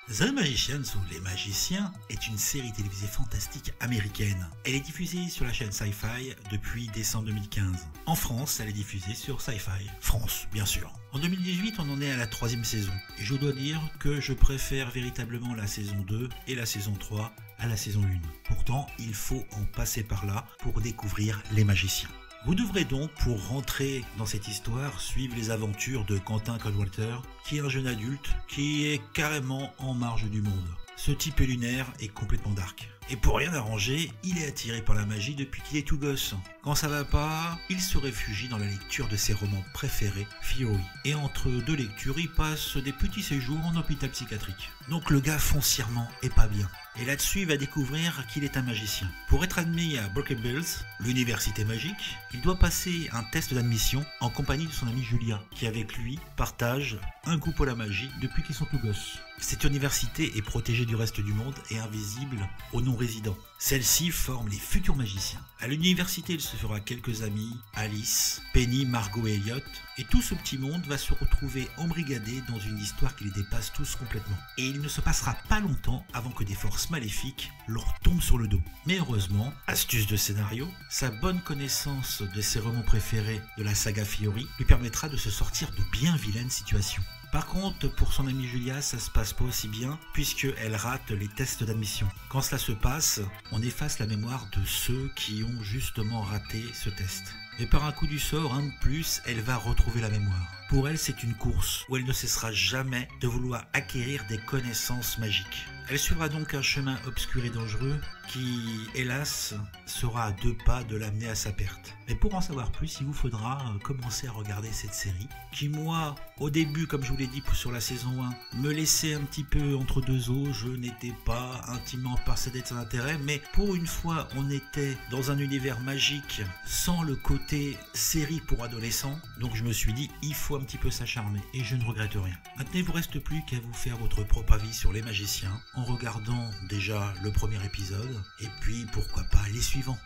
The Magicians ou Les Magiciens est une série télévisée fantastique américaine. Elle est diffusée sur la chaîne Sci-Fi depuis décembre 2015. En France, elle est diffusée sur Sci-Fi France, bien sûr. En 2018, on en est à la 3e saison. Et je dois dire que je préfère véritablement la saison 2 et la saison 3 à la saison 1. Pourtant, il faut en passer par là pour découvrir Les Magiciens. Vous devrez donc, pour rentrer dans cette histoire, suivre les aventures de Quentin Coldwater, qui est un jeune adulte qui est carrément en marge du monde. Ce type est lunaire et complètement dark. Et pour rien arranger, il est attiré par la magie depuis qu'il est tout gosse. Quand ça va pas, il se réfugie dans la lecture de ses romans préférés, Fiori. Et entre deux lectures, il passe des petits séjours en hôpital psychiatrique. Donc le gars foncièrement est pas bien. Et là-dessus, il va découvrir qu'il est un magicien. Pour être admis à Broken-Bells, l'université magique, il doit passer un test d'admission en compagnie de son amie Julia, qui avec lui partage un goût pour la magie depuis qu'ils sont tout gosses. Cette université est protégée du reste du monde et invisible aux non-résidents. Celle-ci forme les futurs magiciens. À l'université, il se fera quelques amis, Alice, Penny, Margot et Elliot, et tout ce petit monde va se retrouver embrigadé dans une histoire qui les dépasse tous complètement. Et il ne se passera pas longtemps avant que des forces maléfiques leur tombent sur le dos. Mais heureusement, astuce de scénario, sa bonne connaissance de ses romans préférés de la saga Fiori lui permettra de se sortir de bien vilaines situations. Par contre, pour son amie Julia, ça se passe pas aussi bien puisqu'elle rate les tests d'admission. Quand cela se passe, on efface la mémoire de ceux qui ont justement raté ce test. Mais par un coup du sort, un de plus, elle va retrouver la mémoire. Pour elle, c'est une course où elle ne cessera jamais de vouloir acquérir des connaissances magiques. Elle suivra donc un chemin obscur et dangereux qui, hélas, sera à 2 pas de l'amener à sa perte. Mais pour en savoir plus, il vous faudra commencer à regarder cette série qui, moi, au début, comme je vous l'ai dit sur la saison 1, me laissait un petit peu entre deux eaux. Je n'étais pas intimement persuadé de son intérêt, mais pour une fois, on était dans un univers magique sans le côté série pour adolescents. Donc je me suis dit, il faut un petit peu s'acharner et je ne regrette rien. Maintenant, il ne vous reste plus qu'à vous faire votre propre avis sur Les Magiciens en regardant déjà le premier épisode et puis pourquoi pas les suivants.